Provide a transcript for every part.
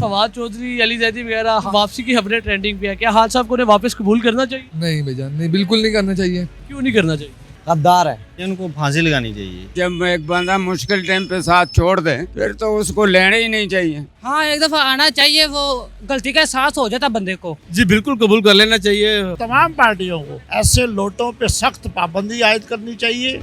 फवाद चौधरी, अली जैदी वगैरह वापसी की खबरें ट्रेंडिंग पे है, क्या खान साहब को उन्हें वापस कबूल करना चाहिए? नहीं भाईजान, नहीं, बिल्कुल नहीं करना चाहिए। क्यों नहीं करना चाहिए? गद्दार है। इनको फांसी लगानी चाहिए। जब एक बंदा मुश्किल टाइम पे साथ छोड़ दे फिर तो उसको लेना ही नहीं चाहिए। हाँ, एक दफा आना चाहिए, वो गलती का एहसास हो जाता बंदे को। जी बिल्कुल कबूल कर लेना चाहिए। तमाम पार्टियों को ऐसे लोटों पे सख्त पाबंदी आयद करनी चाहिए।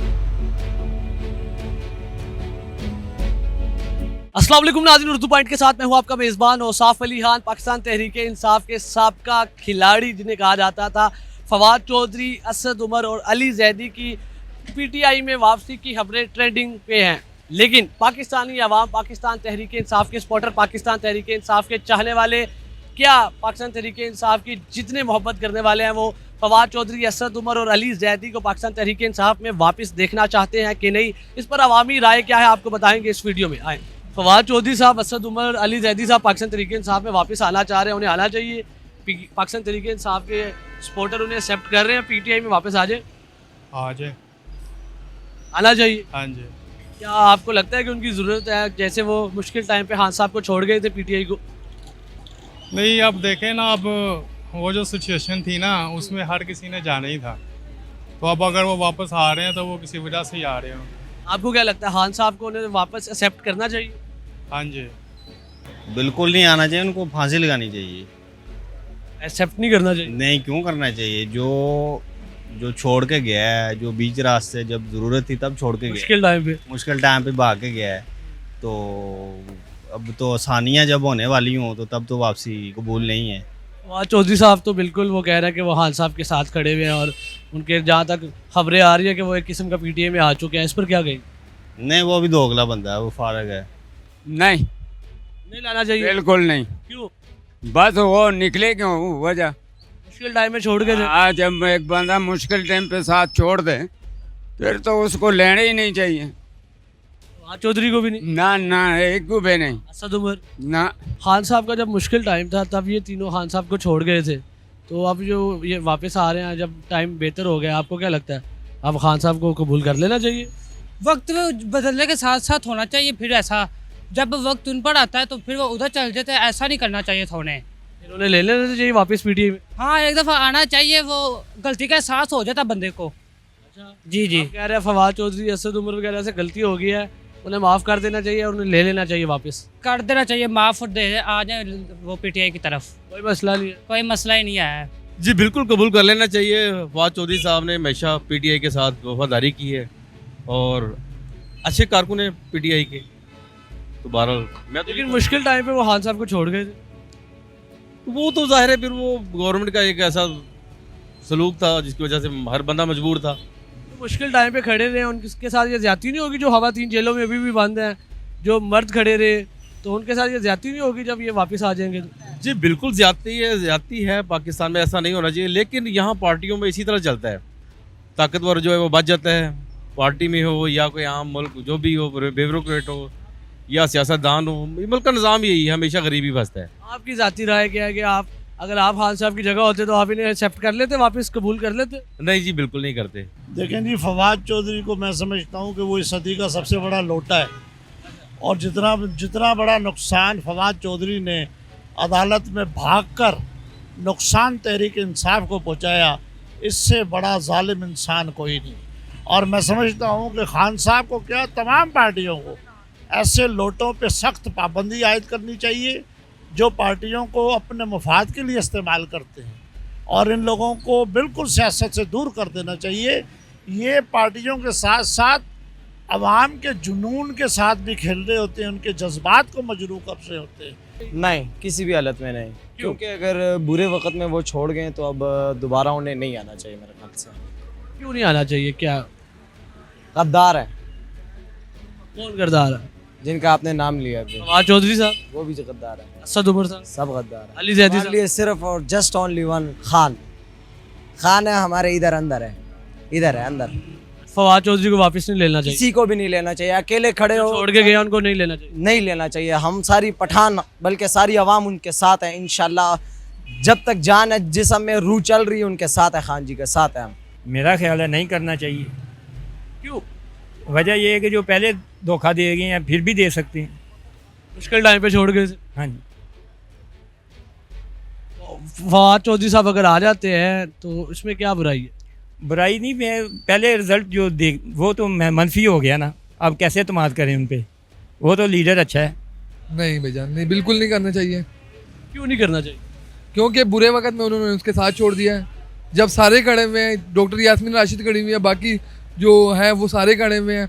अस्सलाम वालेकुम नाज़रीन, उर्दू पॉइंट के साथ मैं हूँ आपका मेज़बान औसाफ अली खान। पाकिस्तान तहरीक इंसाफ के साबका खिलाड़ी जिन्हें कहा जाता था फवाद चौधरी, असद उमर और अली जैदी की पीटीआई में वापसी की खबरें ट्रेंडिंग पे हैं। लेकिन पाकिस्तानी अवाम, पाकिस्तान तहरीक इंसाफ के सपोर्टर, पाकिस्तान तहरीक इंसाफ के चाहने वाले, क्या पाकिस्तान तहरीक इंसाफ की जितने मोहब्बत करने वाले हैं वो फवाद चौधरी, असद उमर और अली जैदी को पाकिस्तान तहरीक इंसाफ में वापस देखना चाहते हैं कि नहीं? इस पर अवामी राय क्या है आपको बताएंगे इस वीडियो में। आए फवाद चौधरी साहब, असद उमर, अली जैदी साहब पाकिस्तान तहरीक इंसाफ में वापस आना चाह रहे हैं, उन्हें आना चाहिए। पाकिस्तान तहरीक इंसाफ के सपोर्टर उन्हें एक्सेप्ट कर रहे हैं, पीटीआई में वापस आ जाए, आना चाहिए। हाँ जी। क्या आपको लगता है कि उनकी ज़रूरत है, जैसे वो मुश्किल टाइम पे खान साहब को छोड़ गए थे पीटीआई को? नहीं, अब देखें ना, अब वो जो सिचुएशन थी ना उसमें हर किसी ने जाना ही था, तो अब अगर वो वापस आ रहे हैं तो वो किसी वजह से ही आ रहे हैं। आपको क्या लगता है खान साहब को उन्हें वापस एक्सेप्ट करना चाहिए? हाँ जी। बिल्कुल नहीं आना चाहिए, उनको फांसी लगानी चाहिए। एक्सेप्ट नहीं करना चाहिए? नहीं, क्यों करना चाहिए? जो छोड़ के गया है, जो बीच रास्ते जब ज़रूरत थी तब छोड़ के गया, मुश्किल टाइम पे भाग के गया है, तो अब तो आसानियाँ जब होने वाली हों तो तब तो वापसी कबूल नहीं है। फवाद चौधरी साहब तो बिल्कुल वो कह रहे हैं कि वो खान साहब के साथ खड़े हुए हैं और उनके जहाँ तक खबरें आ रही है कि वो एक किस्म का पीटीआई में आ चुके हैं। इस पर क्या कहें? नहीं, वो भी दोगला बंदा है, वो फारग है। नहीं लाना चाहिए? बिल्कुल नहीं। क्यों? बस वो निकले क्यों वजह। मुश्किल टाइम में छोड़ के आज जब एक बंदा मुश्किल टाइम पे साथ छोड़ दे फिर तो उसको लेना ही नहीं चाहिए। फवाद चौधरी को भी नहीं? ना एक को भी नहीं। असद उमर? ना। खान साहब का जब मुश्किल टाइम था तब ये तीनों खान साहब को छोड़ गए थे, तो अब जो ये वापस आ रहे हैं जब टाइम बेहतर हो गया, आपको क्या लगता है अब खान साहब को कबूल कर लेना चाहिए? वक्त में बदलने के साथ साथ होना चाहिए। फिर ऐसा जब वक्त उन पर आता है तो फिर वो उधर चल जाते हैं, ऐसा नहीं करना चाहिए था उन्हें। इन्होंने ले लेना चाहिए वापस पीटीआई में? हाँ, एक दफ़ा आना चाहिए, वो गलती का एहसास हो जाता बंदे को। अच्छा जी। कह रहे हैं फवाद चौधरी, असद उमर वगैरह से गलती हो गई है, उन्हें माफ़ कर देना चाहिए और उन्हें ले लेना चाहिए वापस? कर देना चाहिए, माफ़ दे आ जाए वो पीटीआई की तरफ, कोई मसला नहीं है। कोई मसला ही नहीं आया। जी बिल्कुल कबूल कर लेना चाहिए। फवाद चौधरी साहब ने हमेशा पीटीआई के साथ वफादारी की है और अच्छे कारकुन है पीटीआई के, तो बहरहाल मैं तो लेकिन मुश्किल टाइम पे वो खान साहब को छोड़ गए थे। वो तो जाहिर है फिर वो गवर्नमेंट का एक ऐसा सलूक था जिसकी वजह से हर बंदा मजबूर था। मुश्किल टाइम पे खड़े रहे, उनके साथ ये ज्यादती नहीं होगी? जो खवातीन जेलों में अभी भी बंद हैं, जो मर्द खड़े रहे, तो उनके साथ ये ज्यादती नहीं होगी जब ये वापस आ जाएंगे? जी बिल्कुल ज्यादती है। पाकिस्तान में ऐसा नहीं होना चाहिए, लेकिन यहाँ पार्टियों में इसी तरह चलता है। ताकतवर जो है वो बच जाता है, पार्टी में हो या कोई आम मुल्क जो भी हो, ब्यूरोक्रेट हो या सियासतदान हो, मुल्क का निज़ाम यही है, हमेशा गरीबी फंसता है। आपकी ज़ाती राय क्या है कि आप अगर आप खान साहब की जगह होते तो आप इन्हें एक्सेप्ट कर लेते, वापस कबूल कर लेते? नहीं जी, बिल्कुल नहीं करते। देखें जी, फवाद चौधरी को मैं समझता हूँ कि वो इस सदी का सबसे बड़ा लोटा है, और जितना बड़ा नुकसान फवाद चौधरी ने अदालत में भागकर नुकसान तहरीक इंसाफ को पहुँचाया, इससे बड़ा जालिम इंसान कोई नहीं। और मैं समझता हूँ कि खान साहब को क्या, तमाम पार्टियों को ऐसे लोटों पे सख्त पाबंदी आयद करनी चाहिए जो पार्टियों को अपने मफाद के लिए इस्तेमाल करते हैं, और इन लोगों को बिल्कुल सियासत से दूर कर देना चाहिए। ये पार्टियों के साथ साथ अवाम के जुनून के साथ भी खेल रहे होते हैं, उनके जज्बात को मजरू कर रहे होते हैं। नहीं, किसी भी हालत में नहीं, क्योंकि अगर बुरे वक्त में वो छोड़ गए तो अब दोबारा उन्हें नहीं आना चाहिए मेरे ख्याल से। क्यों नहीं आना चाहिए? क्या गद्दार है। कौन गद्दार है? जिनका आपने नाम लिया अभी, फवाद चौधरी साहब, वो भी गद्दार है। असद उमर साहब, सब गद्दार है। अली जैदी हमारे लिए सिर्फ और जस्ट ओनली वन खान है, हमारे इधर है अंदर। फवाद चौधरी को वापस नहीं लेना चाहिए? किसी को भी नहीं लेना चाहिए। अकेले खड़े हो, छोड़ के गया, उनको नहीं लेना चाहिए? नहीं लेना चाहिए। हम सारी पठान बल्कि सारी आवाम उनके साथ है इंशाल्लाह। जब तक जान है, जिस्म में रूह चल रही है, उनके साथ है, खान जी के साथ है हम। मेरा ख्याल है नहीं करना चाहिए। क्यों? वजह यह है कि जो पहले धोखा दे गए हैं फिर भी दे सकते हैं। मुश्किल टाइम पे छोड़ गए थे। हाँ जी। फवाद चौधरी साहब अगर आ जाते हैं तो इसमें क्या बुराई है? बुराई नहीं, मैं पहले रिजल्ट जो देख वो तो मनफी हो गया ना, अब कैसे एतमाद करें उन पे? वो तो लीडर अच्छा है। नहीं भाईजान, नहीं, बिल्कुल नहीं करना चाहिए। क्यों नहीं करना चाहिए? क्योंकि बुरे वक्त में उन्होंने उसके साथ छोड़ दिया है। जब सारे खड़े हुए हैं, डॉक्टर यास्मीन राशिद खड़ी हुई है, बाकी जो है वो सारे खड़े हुए हैं।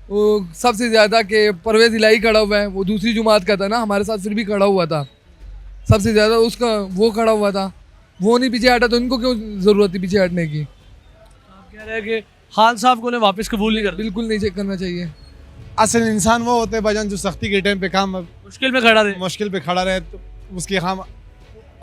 वो सबसे ज़्यादा के परवेज़ इलाही खड़ा हुआ है, वो दूसरी जुमात का था ना, हमारे साथ फिर भी खड़ा हुआ था। सबसे ज़्यादा उसका वो खड़ा हुआ था, वो नहीं पीछे हटा, तो इनको क्यों ज़रूरत थी पीछे हटने की? आप कह रहे हैं कि खान साहब को उन्हें वापस कबूल नहीं करना, बिल्कुल नहीं चेक करना चाहिए। असल इंसान वो होते हैं भाईजान जो सख्ती के टाइम पे काम मुश्किल में खड़ा रहे। मुश्किल पे खड़ा रहे, तो उसकी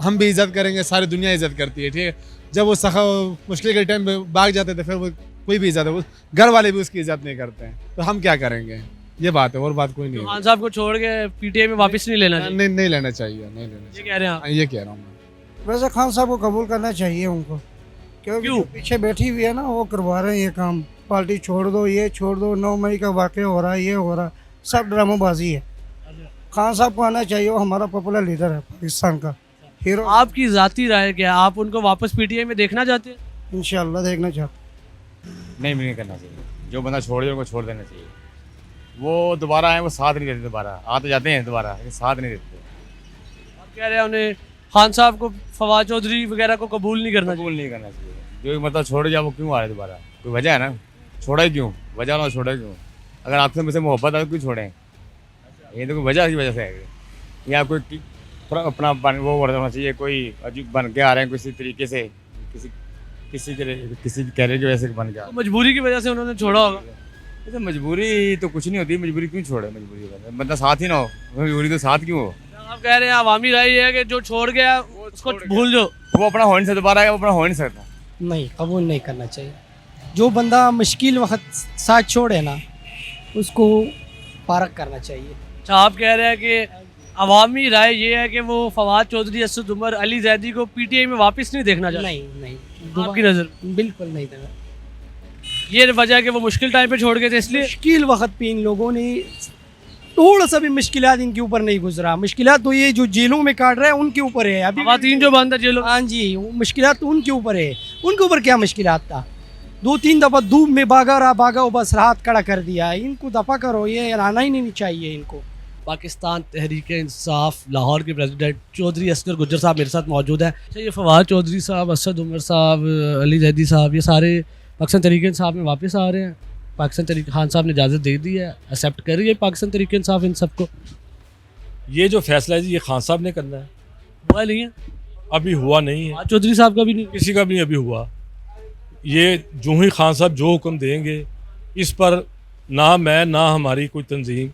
हम भी इज्जत करेंगे, सारी दुनिया इज्जत करती है, ठीक है। जब वो मुश्किल के टाइम पे भाग जाते थे, फिर वो कोई भी इज्जत है, घर वाले भी उसकी इज्जत नहीं करते हैं, तो हम क्या करेंगे? ये बात है, और बात कोई नहीं है। खान साहब को छोड़ के पीटीआई में वापस नहीं लेना चाहिए, नहीं लेना चाहिए, नहीं लेना ये चाहिए। कह रहे हैं आप? हाँ, ये कह रहा हूँ मैं। वैसे खान साहब को कबूल करना चाहिए उनको, क्योंकि क्यों? जो पीछे बैठी हुई है ना, वो करवा रहे हैं ये काम। पार्टी छोड़ दो, ये छोड़ दो, 9 मई का वाक़या हो रहा है, ये हो रहा है, सब ड्रामाबाजी है। खान साहब को आना चाहिए, वो हमारा पॉपुलर लीडर है पाकिस्तान का, हीरो। आपकी ज़ाती राय क्या? आप उनको वापस पीटीआई में देखना चाहते हैं? इंशाल्लाह देखना चाहते। नहीं करना चाहिए। जो बंदा छोड़ दे उनको छोड़ देना चाहिए। वो दोबारा आए, वो साथ नहीं देते, दोबारा आ तो जाते हैं दोबारा, लेकिन साथ नहीं देते। आप कह रहे हैं उन्हें खान साहब को, फवाद चौधरी वगैरह को कबूल नहीं करना कबूल नहीं करना चाहिए। जो मतलब छोड़ जाए वो क्यों आ रहे दोबारा? कोई वजह है ना, छोड़ा ही क्यों? वजह ना छोड़ा क्यों? अगर आपसे मुझसे मोहब्बत है तो क्यों छोड़ें? ये तो कोई वजह की वजह से है, या कोई अपना वो होना चाहिए, कोई अजीब बन के आ रहे हैं किसी तरीके से, किसी कैरियर की वजह से बन गया। चाहिए? मजबूरी की वजह से उन्होंने छोड़ा होगा। तो मजबूरी तो कुछ नहीं होती, मजबूरी क्यों छोड़े? मजबूरी बंदा साथ ही ना हो, मजबूरी तो साथ क्यों हो? आप कह रहे हैं अवामी राय ये है कि जो छोड़ गया उसको भूल जाओ। वो अपना हो नहीं सकता, दोबारा आएगा वो अपना हो नहीं सकता। नहीं, कबूल नहीं करना चाहिए। जो बंदा मुश्किल वक्त साथ छोड़े ना, उसको पारक करना चाहिए। अच्छा, आप कह रहे हैं कि अवामी राय ये है कि वो फवाद चौधरी, असद उमर, अली जैदी को पीटीआई में वापस नहीं देखना चाहते? नहीं, आपकी नज़र? बिल्कुल नहीं देना। ये वजह है कि वो मुश्किल टाइम पे छोड़ गए थे, इसलिए? मुश्किल वक्त पे इन लोगों ने थोड़ा सा भी मुश्किलात इनके ऊपर नहीं गुजरा। मुश्किलात तो ये जो जेलों में काट रहे हैं उनके ऊपर है। अभी खवातीन जो बंद है जेलों। हाँ जी, मुश्किलात तो उनके ऊपर है। उनके ऊपर क्या मुश्किलात था? 2-3 दफ़ा धूप में भागा और बस रात खड़ा कर दिया। इनको दफ़ा करो, ये आना ही नहीं चाहिए इनको। पाकिस्तान तहरीक इंसाफ लाहौर के प्रेसिडेंट चौधरी असगर गुज्जर साहब मेरे साथ मौजूद है। अच्छा, ये फवाद चौधरी साहब, असद उमर साहब, अली जैदी साहब, ये सारे पाकिस्तान तहरीक इंसाफ में वापस आ रहे हैं। पाकिस्तान तहरीक खान साहब ने इजाज़त दे दी है, एक्सेप्ट कर रही है पाकिस्तान तहरीक इंसाफ इन सबको? ये जो फैसला है ये खान साहब ने करना है, हुआ नहीं है अभी हुआ नहीं है, चौधरी साहब का भी नहीं, किसी का भी नहीं अभी हुआ। ये जो ही खान साहब जो हुक्म देंगे, इस पर ना मैं ना हमारी कोई तंजीम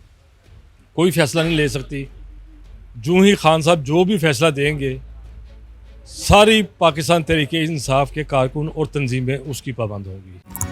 कोई फैसला नहीं ले सकती। जो ही खान साहब जो भी फैसला देंगे, सारी पाकिस्तान तहरीक इंसाफ के कारकुन और तंजीमें उसकी पाबंद होंगी।